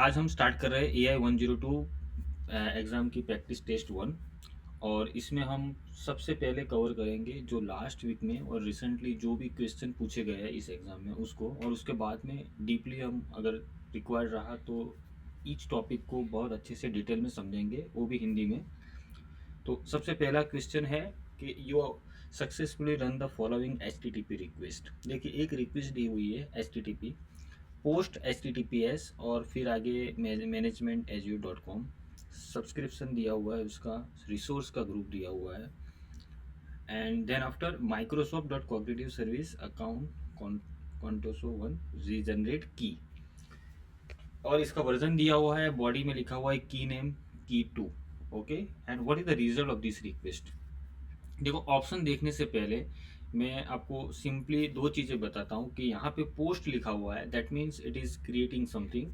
आज हम स्टार्ट कर रहे हैं AI-102 एग्ज़ाम की प्रैक्टिस टेस्ट 1। और इसमें हम सबसे पहले कवर करेंगे जो लास्ट वीक में और रिसेंटली जो भी क्वेश्चन पूछे गए हैं इस एग्ज़ाम में उसको, और उसके बाद में डीपली हम अगर रिक्वायर्ड रहा तो ईच टॉपिक को बहुत अच्छे से डिटेल में समझेंगे, वो भी हिंदी में। तो सबसे पहला क्वेश्चन है कि you successfully run the following HTTP request. देखिए, एक रिक्वेस्ट दी हुई है HTTP पोस्ट HTTPS और फिर आगे मैनेजमेंट azure.com, सब्सक्रिप्शन दिया हुआ है, उसका रिसोर्स का ग्रुप दिया हुआ है, and then after Microsoft dot cognitive service account Contoso one regenerate key, और इसका वर्जन दिया हुआ है, बॉडी में लिखा हुआ है की name key two. Okay, and what is the result of this request. देखो, ऑप्शन देखने से पहले मैं आपको सिंपली दो चीज़ें बताता हूँ कि यहाँ पे पोस्ट लिखा हुआ है, that means it is creating something,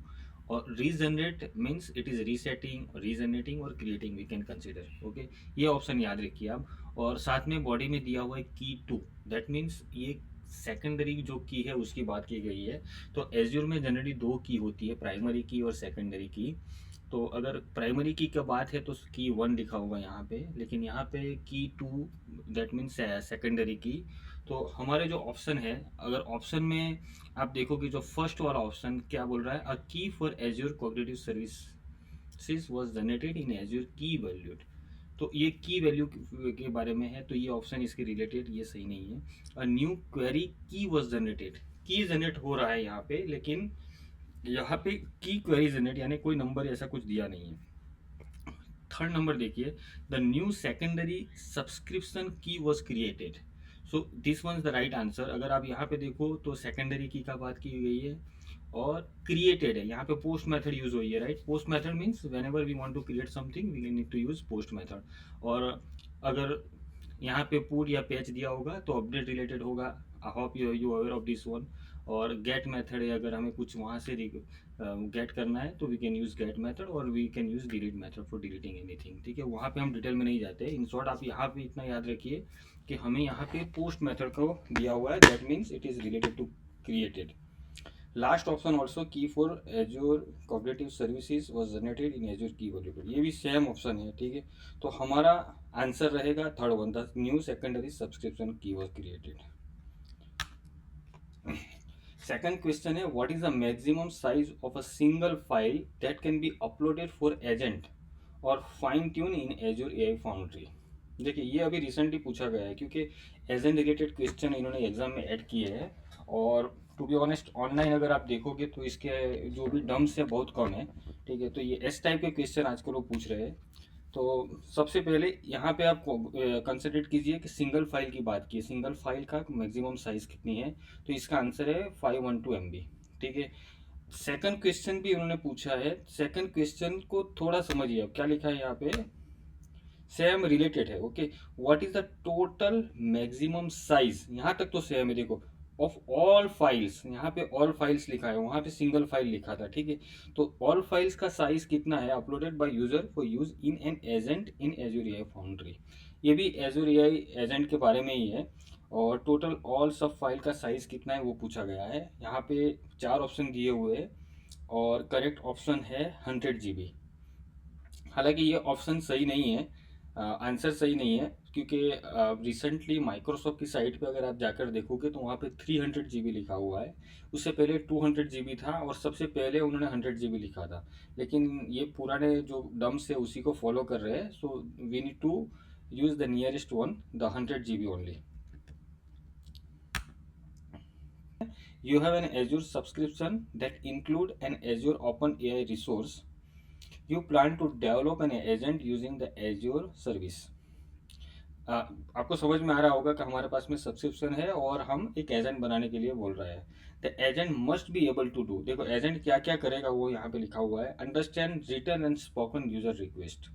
और regenerate means it is resetting, regenerating और creating, we can consider. Okay, ये ऑप्शन याद रखिए आप। और साथ में बॉडी में दिया हुआ है की टू, दैट मीन्स ये सेकेंडरी जो की है उसकी बात की गई है। तो एज्यूर में जनरली दो की होती है, प्राइमरी की और सेकेंडरी की। तो अगर प्राइमरी की का बात है तो की वन लिखा होगा यहाँ पे, लेकिन यहाँ पे की टू, दैट मीन्स सेकेंडरी की। तो हमारे जो ऑप्शन है, अगर ऑप्शन में आप देखोगे जो फर्स्ट वाला ऑप्शन क्या बोल रहा है, अ की for Azure cognitive services was generated in Azure key valued. तो ये की वैल्यू के बारे में है, तो ये ऑप्शन इसके रिलेटेड ये सही नहीं है। अ न्यू क्वेरी की वाज जनरेटेड, की जनरेट हो रहा है यहाँ पे, लेकिन यहाँ पे की क्वेरी जनरेट यानी कोई नंबर ऐसा कुछ दिया नहीं है। थर्ड नंबर देखिए, द न्यू सेकेंडरी सब्सक्रिप्शन की was created. So this one the right answer. अगर आप यहाँ पे देखो तो सेकेंडरी की का बात की गई है और क्रिएटेड है, यहाँ पे पोस्ट मेथड यूज हुई है, right. Post method means whenever we want to create something we need to use post method. और अगर यहाँ पे पुट या पैच दिया होगा तो अपडेट रिलेटेड होगा। I hope you aware of this one. और गेट मेथड है, अगर हमें कुछ वहाँ से गेट करना है तो we can use get method, और we can use delete method for deleting anything. ठीक है, वहाँ पे हम डिटेल में नहीं जाते। इन शॉर्ट आप यहाँ पे इतना याद रखिए कि हमें यहाँ पे पोस्ट मेथड को दिया हुआ है, that means it is related to created. Last option also key for Azure cognitive services was generated in Azure key vault, ये भी सेम ऑप्शन है। ठीक है, तो हमारा आंसर रहेगा third one, the new secondary subscription की वाज क्रिएटेड। Second question है, what is the maximum size of a single file that can be uploaded for agent और fine tune in azure AI foundry. देखिए, ये अभी recently पूछा गया है क्योंकि एजेंट रिलेटेड क्वेश्चन इन्होंने एग्जाम में ऐड किए हैं। और टू बी ऑनेस्ट ऑनलाइन अगर आप देखोगे तो इसके जो भी डम्स है बहुत कम है। ठीक है, तो ये एस टाइप के क्वेश्चन आजकल लोग पूछ रहे हैं। तो सबसे पहले यहाँ पे आप कंसिडर कीजिए कि सिंगल फाइल की बात की, सिंगल फाइल का मैक्सिमम साइज कितनी है, तो इसका आंसर है 512 MB। ठीक है, सेकंड क्वेश्चन भी उन्होंने पूछा है। सेकंड क्वेश्चन को थोड़ा समझिए, अब क्या लिखा है यहाँ पे, सेम रिलेटेड है। Okay, what is the total maximum size, यहाँ तक तो सेम है। देखो, ऑफ ऑल फाइल्स, यहाँ पे ऑल फाइल्स लिखा है, वहाँ पे सिंगल फाइल लिखा था। ठीक है, तो ऑल फाइल्स का साइज कितना है uploaded by user for use in an agent in azure AI foundry, ये भी एज्योर AI एजेंट के बारे में ही है। और टोटल ऑल सब फाइल का साइज कितना है वो पूछा गया है। यहाँ पे चार ऑप्शन दिए हुए हैं और करेक्ट ऑप्शन है 100 GB। हालांकि ये ऑप्शन सही नहीं है, आंसर सही नहीं है, क्योंकि रिसेंटली माइक्रोसॉफ्ट की साइट पे अगर आप जाकर देखोगे तो वहाँ पे 300 GB लिखा हुआ है। उससे पहले 200 GB था और सबसे पहले उन्होंने 100 GB लिखा था। लेकिन ये पुराने जो डम्स है उसी को फॉलो कर रहे हैं, so we need to use the nearest one, the 100 GB only. You have an Azure subscription that include an Azure Open AI resource. You plan to develop an agent using the Azure service. आपको समझ में आ रहा होगा कि हमारे पास में subscription है और हम एक एजेंट बनाने के लिए बोल रहे हैं। The agent must be able to do, देखो एजेंट क्या क्या करेगा वो यहाँ पे लिखा हुआ है। Understand written and spoken user request,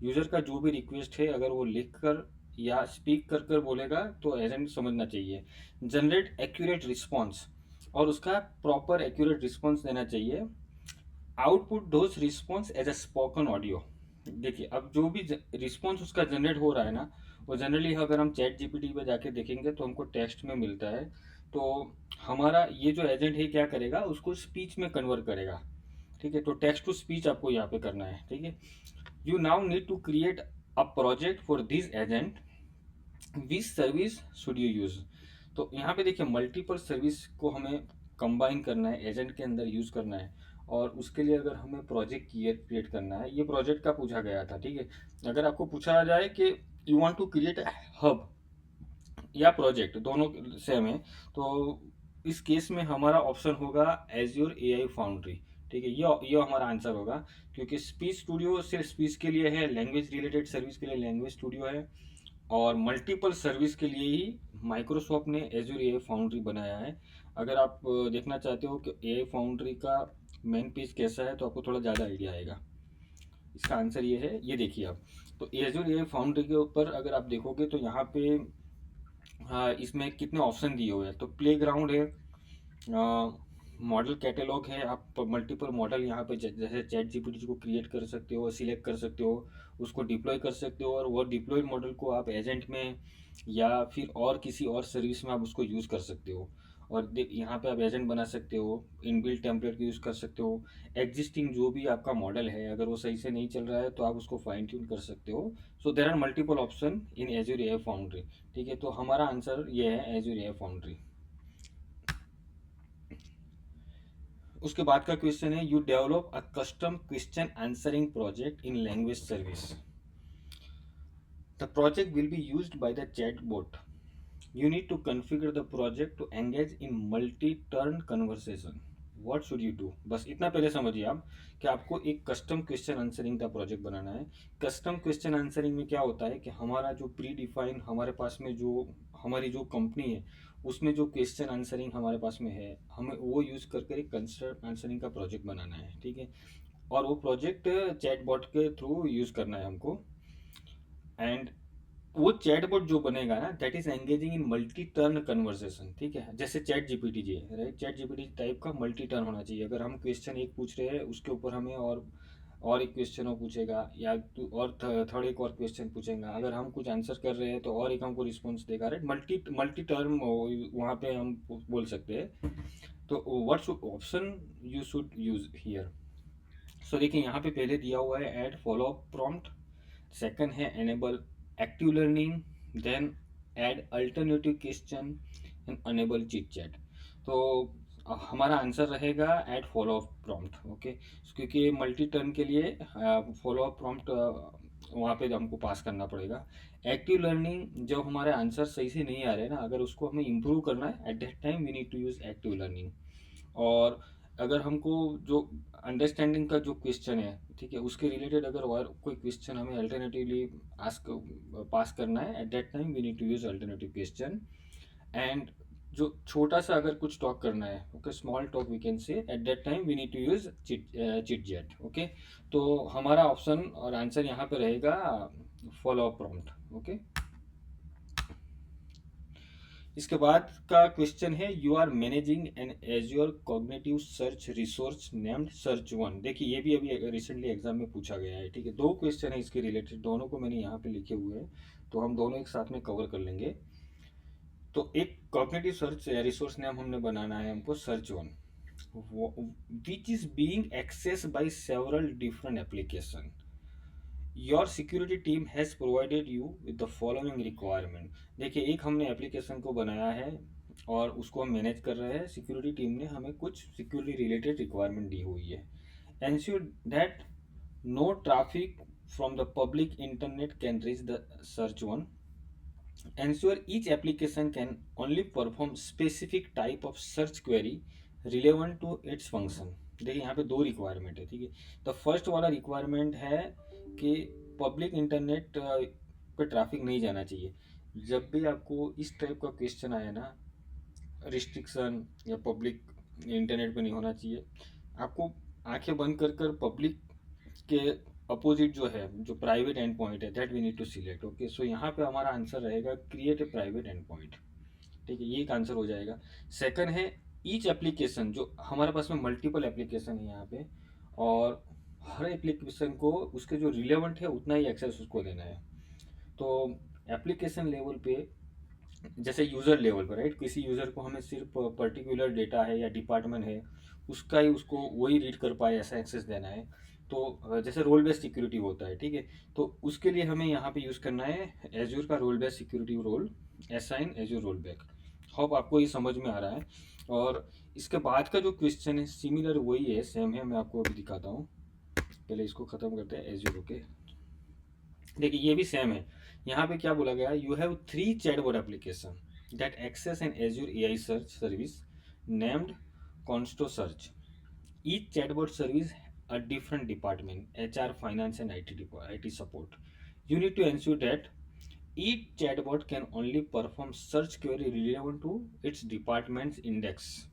user का जो भी रिक्वेस्ट है अगर वो लिख कर या स्पीक कर कर बोलेगा तो एजेंट समझना चाहिए। जनरेट एक्यूरेट रिस्पॉन्स, और उसका प्रॉपर एक्यूरेट रिस्पॉन्स देना चाहिए। Output those response as a spoken audio. देखिए, अब जो भी रिस्पॉन्स उसका जनरेट हो रहा है ना, वो जनरली अगर हम चैट जीपीटी पे जाके देखेंगे तो हमको टेक्स्ट में मिलता है। तो हमारा ये जो एजेंट है क्या करेगा, उसको स्पीच में कन्वर्ट करेगा। ठीक है, तो टेक्स्ट टू स्पीच आपको यहाँ पे करना है। ठीक है, you now need to create a project for this agent, which service should you use. तो यहाँ पे देखिए मल्टीपल सर्विस को हमें कंबाइन करना है, एजेंट के अंदर यूज करना है, और उसके लिए अगर हमें प्रोजेक्ट क्रिएट करना है, ये प्रोजेक्ट का पूछा गया था। ठीक है, अगर आपको पूछा जाए कि you want to create hub या प्रोजेक्ट, दोनों सेम है, तो इस केस में हमारा ऑप्शन होगा एज्योर एआई फाउंड्री। ठीक है, ये हमारा आंसर होगा, क्योंकि स्पीच स्टूडियो सिर्फ स्पीच के लिए है, लैंग्वेज रिलेटेड सर्विस के लिए लैंग्वेज स्टूडियो है, और मल्टीपल सर्विस के लिए ही माइक्रोसॉफ्ट ने एज्योर एआई फाउंड्री बनाया है। अगर आप देखना चाहते हो कि एआई फाउंड्री का मेन पेज कैसा है, तो आपको थोड़ा ज़्यादा आइडिया आएगा। इसका आंसर ये है, ये देखिए आप। तो एज्योर एआई फाउंड्री के ऊपर अगर आप देखोगे तो यहाँ पे हाँ, इसमें कितने ऑप्शन दिए हुए हैं। तो प्ले ग्राउंड है, मॉडल कैटेलॉग है, आप मल्टीपल मॉडल यहाँ पे जैसे चैट जीपीटी को क्रिएट कर सकते हो, सिलेक्ट कर सकते हो, उसको डिप्लॉय कर सकते हो, और वो डिप्लॉयड मॉडल को आप एजेंट में या फिर और किसी और सर्विस में आप उसको यूज़ कर सकते हो। और यहाँ पे आप एजेंट बना सकते हो, इनबिल्ट टेम्पलेट यूज़ कर सकते हो, एग्जिस्टिंग जो भी आपका मॉडल है अगर वो सही से नहीं चल रहा है तो आप उसको फाइन ट्यून कर सकते हो। So there are multiple option in Azure AI Foundry. ठीक है, तो हमारा आंसर ये है एज्योर एआई फाउंड्री। उसके बाद का क्वेश्चन है, you develop a custom question answering project in language service, the project will be used by the chatbot, you need to configure the project to engage in multi-turn conversation, what should you do। बस इतना पहले समझिए आप कि आपको एक custom question answering का project बनाना है। कस्टम क्वेश्चन आंसरिंग में क्या होता है कि हमारा जो प्री डिफाइन हमारे पास में जो हमारी जो कंपनी है उसमें जो क्वेश्चन आंसरिंग हमारे पास में है, हमें वो यूज़ करके एक कंसर्ट आंसरिंग का प्रोजेक्ट बनाना है। ठीक है, और वो प्रोजेक्ट चैटबॉट के थ्रू यूज़ करना है हमको। एंड वो चैटबॉट जो बनेगा ना, that is engaging in multi turn conversation. ठीक है, जैसे चैट जीपीटी जी है, राइट, चैट जीपीटी टाइप का मल्टी टर्न होना चाहिए। अगर हम क्वेश्चन एक पूछ रहे हैं उसके ऊपर हमें और एक क्वेश्चन वो पूछेगा, या और थर्ड एक और क्वेश्चन पूछेगा, अगर हम कुछ आंसर कर रहे हैं तो और एक हमको रिस्पॉन्स देगा, राइट, मल्टी मल्टी टर्म वहाँ पे हम बोल सकते हैं। तो what should option you should use here. So देखिए यहाँ पे पहले दिया हुआ है add follow up prompt, second है enable active learning, then add alternative question and enable chit chat. तो हमारा आंसर रहेगा add follow up prompt. Okay, क्योंकि मल्टी टर्न के लिए फॉलो अप प्रॉम्प्ट वहाँ पे हमको पास करना पड़ेगा। एक्टिव लर्निंग जब हमारे आंसर सही से नहीं आ रहे ना, अगर उसको हमें इम्प्रूव करना है, at that time we need to use active learning. और अगर हमको जो अंडरस्टैंडिंग का जो क्वेश्चन है, ठीक है, उसके रिलेटेड अगर और कोई क्वेश्चन हमें अल्टरनेटिवली आस्क पास करना है, at that time we need to use alternative question. And जो छोटा सा अगर कुछ टॉक करना है, okay, small talk we can say, at that time we need to use chit chat. Okay, तो हमारा ऑप्शन और आंसर यहाँ पे रहेगा फॉलो अप प्रॉम्प्ट। ओके, इसके बाद का क्वेश्चन है, you are managing an Azure cognitive search resource named search one. देखिए ये भी अभी रिसेंटली एग्जाम में पूछा गया है। ठीक है, दो क्वेश्चन है इसके रिलेटेड, दोनों को मैंने यहाँ पे लिखे हुए हैं, तो हम दोनों एक साथ में कवर कर लेंगे। तो एक कॉग्निटिव सर्च रिसोर्स नेम हमने बनाना है हमको search one, which is being access by several different application, your security team has provided you with the following requirement. देखिए एक हमने एप्लीकेशन को बनाया है और उसको हम मैनेज कर रहे हैं, सिक्योरिटी टीम ने हमें कुछ सिक्योरिटी रिलेटेड रिक्वायरमेंट दी हुई है। Ensure that no traffic from the public internet can reach the search one, ensure each application can only perform specific type of search query relevant to its function। देखिए यहाँ पे दो requirement है। ठीक है, तो फर्स्ट वाला रिक्वायरमेंट है कि पब्लिक इंटरनेट पे ट्रैफिक नहीं जाना चाहिए। जब भी आपको इस टाइप का क्वेश्चन आया ना, रिस्ट्रिक्शन या पब्लिक इंटरनेट पे नहीं होना चाहिए, आपको आंखें बंद कर कर पब्लिक के अपोजिट जो है, जो प्राइवेट एंड पॉइंट है, that we need to select. Okay, so यहाँ पे हमारा आंसर रहेगा create a private endpoint. ठीक है, ये एक आंसर हो जाएगा। सेकंड है ईच एप्लीकेशन, जो हमारे पास में मल्टीपल एप्लीकेशन है यहाँ पे, और हर एप्लीकेशन को उसके जो रिलेवेंट है उतना ही एक्सेस उसको देना है। तो एप्लीकेशन लेवल पे, जैसे यूज़र लेवल पर, राइट, किसी यूज़र को हमें सिर्फ पर्टिकुलर डेटा है या डिपार्टमेंट है उसका ही उसको वही रीड कर पाए ऐसा एक्सेस देना है। तो जैसे रोल बेस्ड सिक्योरिटी होता है, ठीक है, तो उसके लिए हमें यहाँ पे यूज़ करना है एज्योर का role based security role, assign Azure role back. होप आपको ये समझ में आ रहा है। और इसके बाद का जो क्वेश्चन है सिमिलर वही है, सेम है, मैं आपको अभी दिखाता हूँ। पहले इसको ख़त्म करते हैं एज्योर। ओके, देखिए ये भी सेम है। यहाँ पे क्या बोला गया, you have 3 chatbot application that access an Azure AI search service named Contoso search. Each chatbot service a different department, HR, finance, and IT support. You need to ensure that each chatbot can only perform search query relevant to its department's index.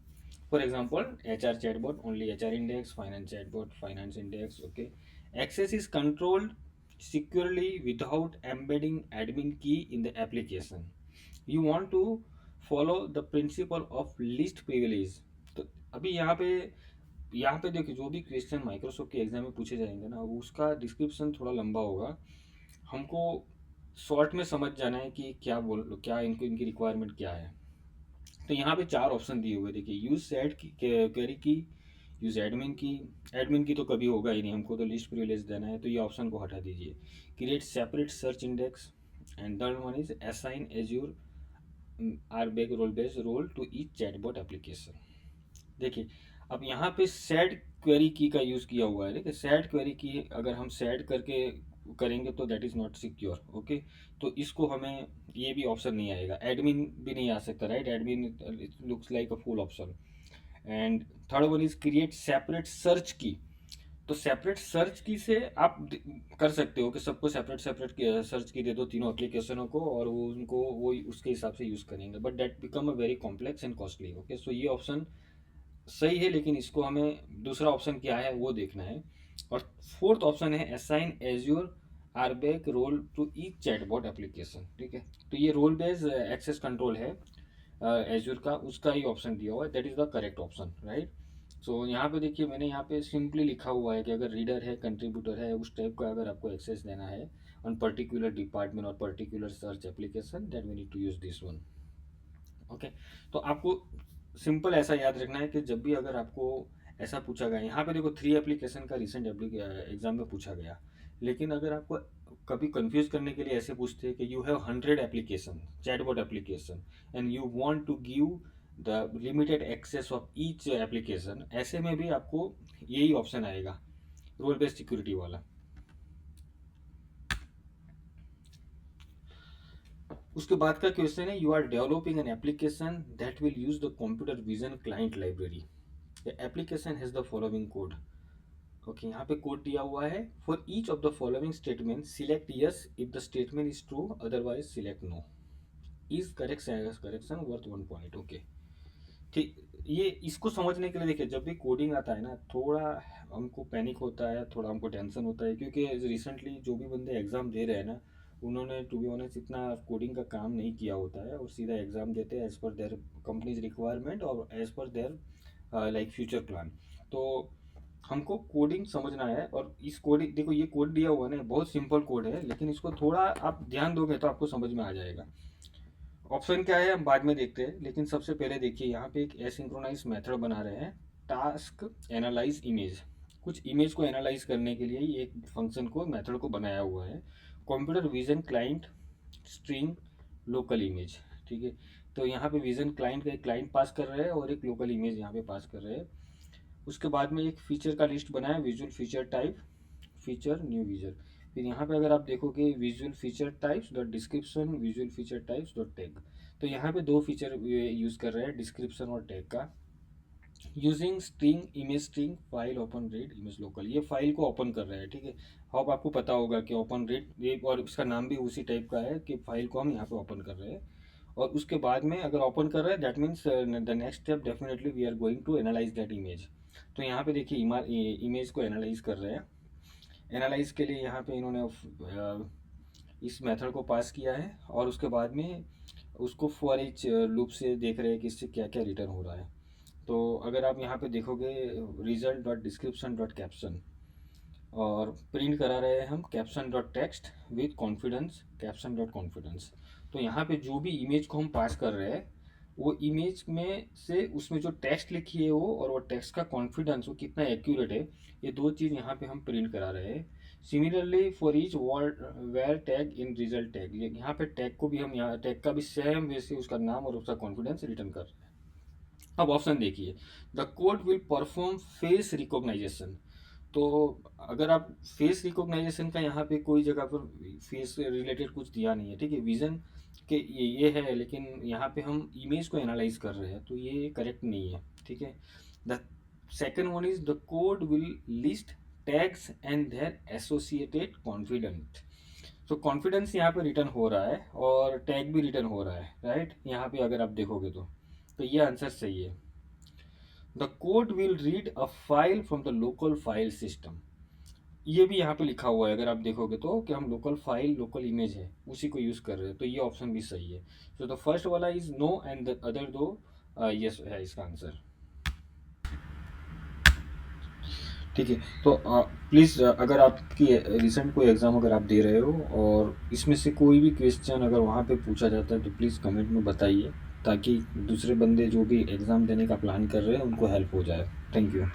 For example, HR chatbot only HR index, finance chatbot finance index. Okay, access is controlled securely without embedding admin key in the application. You want to follow the principle of least privilege. तो अभी यहाँ पे देखिए, जो भी question Microsoft के exam में पूछे जाएंगे ना, उसका डिस्क्रिप्शन थोड़ा लंबा होगा। हमको शॉर्ट में समझ जाना है कि क्या इनको इनकी रिक्वायरमेंट क्या है। तो यहाँ पे 4 ऑप्शन दिए हुए, देखिए यूज सेट की क्वेरी की, यूज एडमिन की। एडमिन की तो कभी होगा ही नहीं, हमको तो लिस्ट प्रिविलेज देना है, तो ये ऑप्शन को हटा दीजिए। Create separate search index, and third one is assign Azure RBAC role based role to each chatbot application. देखिए अब यहाँ पे सेड क्वेरी की का यूज़ किया हुआ है। देखिए सेड क्वेरी की अगर हम सेड करके करेंगे तो that is not secure. Okay, तो इसको हमें ये भी ऑप्शन नहीं आएगा, एडमिन भी नहीं आ सकता, right, admin looks like a full option. And third one is create separate search की। तो सेपरेट सर्च की से आप कर सकते हो कि सबको सेपरेट सेपरेट सर्च की दे दो तीनों एप्लीकेशनों को, और वो उनको वो उसके हिसाब से यूज़ करेंगे, but that become a very complex and costly. Okay, so ये ऑप्शन सही है, लेकिन इसको हमें दूसरा ऑप्शन क्या है वो देखना है। और फोर्थ ऑप्शन है assign Azure RBAC role to each chatbot application. ठीक है, तो ये रोल बेस्ड एक्सेस कंट्रोल है एज्योर का, उसका ही ऑप्शन दिया हुआ है, that is the correct option, right. So यहाँ पे देखिए मैंने यहाँ पे सिंपली लिखा हुआ है कि अगर रीडर है, कंट्रीब्यूटर है, उस टाइप का अगर आपको एक्सेस देना है ऑन पर्टिकुलर डिपार्टमेंट और particular search application, that we need to use this one. Okay, तो आपको सिंपल ऐसा याद रखना है कि जब भी अगर आपको ऐसा पूछा गया, यहाँ पे देखो 3 एप्लीकेशन का रिसेंट एग्जाम में पूछा गया, लेकिन अगर आपको कभी कंफ्यूज करने के लिए ऐसे पूछते हैं कि you have 100 application, chatbot application, and you want to give the limited access of each application, ऐसे में भी आपको यही ऑप्शन आएगा, रोल बेस्ड सिक्योरिटी वाला। उसके बाद का क्वेश्चन है, you are developing an application that will use the computer vision client library. The application has the following code. Okay, यहाँ पे कोड दिया हुआ है, for each of the following statement select yes if the statement is true, otherwise select no. Is correction worth 1 point. Okay, ठीक, ये इसको समझने के लिए देखिए, जब भी कोडिंग आता है ना, थोड़ा हमको पैनिक होता है, थोड़ा हमको टेंशन होता है, क्योंकि रिसेंटली जो भी बंदे एग्ज़ाम दे रहे हैं ना, उन्होंने टू बी ऑनेस्ट इतना कोडिंग का काम नहीं किया होता है, और सीधा एग्ज़ाम देते हैं as per their companies requirement और as per their like future plan. तो हमको कोडिंग समझना है, और इस कोडिंग देखो ये कोड दिया हुआ है ना, बहुत सिंपल कोड है, लेकिन इसको थोड़ा आप ध्यान दोगे तो आपको समझ में आ जाएगा। ऑप्शन क्या है हम बाद में देखते हैं, लेकिन सबसे पहले देखिए यहाँ पे एक एसिंक्रोनाइज मेथड बना रहे हैं, टास्क एनालाइज इमेज। कुछ इमेज को एनालाइज करने के लिए ये एक फंक्शन को, मेथड को बनाया हुआ है, computer vision client string local image. ठीक है, तो यहाँ पे विजन क्लाइंट का एक क्लाइंट पास कर रहे हैं और एक लोकल इमेज यहाँ पे पास कर रहे हैं। उसके बाद में एक फीचर का लिस्ट बनाया, visual feature type, feature new विजर। फिर यहाँ पे अगर आप देखोगे visual feature types dot description, visual feature types dot tag. तो यहाँ पे 2 फीचर यूज़ कर रहे हैं, डिस्क्रिप्शन और टैग का। Using string image string file open read image local, ये फाइल को ओपन कर रहे हैं। ठीक है, अब आपको पता होगा कि ओपन रीड ये, और इसका नाम भी उसी टाइप का है कि फाइल को हम यहाँ पे ओपन कर रहे हैं। और उसके बाद में अगर ओपन कर रहे हैं, that means the next step definitely we are going to analyze that image. तो यहाँ पे देखिए इमेज को एनालाइज कर रहे हैं। एनालाइज के लिए यहाँ पे इन्होंने इस मेथड को पास किया है, और उसके बाद में उसको फॉर ईच लूप से देख रहे हैं कि इससे क्या क्या रिटर्न हो रहा है। तो अगर आप यहाँ पे देखोगे result dot description dot caption, और प्रिंट करा रहे हैं हम caption dot text with confidence, caption dot confidence. तो यहाँ पे जो भी इमेज को हम पास कर रहे हैं वो इमेज में से उसमें जो टेक्स्ट लिखी है वो, और वो टेक्स्ट का कॉन्फिडेंस वो कितना एक्यूरेट है, ये दो चीज़ यहाँ पे हम प्रिंट करा रहे हैं। Similarly for each word where tag in result tag, ये यहाँ पे टैग को भी हम यहाँ टैग का भी सेम वैसे उसका नाम और उसका कॉन्फिडेंस रिटर्न कर रहे हैं। अब ऑप्शन देखिए, the code will perform face recognition. तो अगर आप फेस रिकॉग्नाइजेशन का यहाँ पे कोई जगह पर फेस रिलेटेड कुछ दिया नहीं है, ठीक है, विजन के ये है, लेकिन यहाँ पे हम इमेज को एनालाइज कर रहे हैं तो ये करेक्ट नहीं है, ठीक है। The second one is the code will list tags and their associated confident. तो कॉन्फिडेंस यहाँ पे रिटर्न हो रहा है और टैग भी रिटर्न हो रहा है, राइट, यहाँ पे अगर आप देखोगे तो ये आंसर सही है। The code will read a file from the local file system, ये भी यहाँ पे लिखा हुआ है अगर आप देखोगे तो, कि हम लोकल फाइल लोकल इमेज है उसी को यूज़ कर रहे हैं, तो ये ऑप्शन भी सही है। सो द फर्स्ट वाला is no and the other दो यस है इसका आंसर, ठीक है। तो प्लीज़ अगर आपकी रिसेंट कोई एग्ज़ाम अगर आप दे रहे हो और इसमें से कोई भी क्वेश्चन अगर वहाँ पे पूछा जाता है तो प्लीज़ कमेंट में बताइए, ताकि दूसरे बंदे जो भी एग्ज़ाम देने का प्लान कर रहे हैं उनको हेल्प हो जाए। Thank you.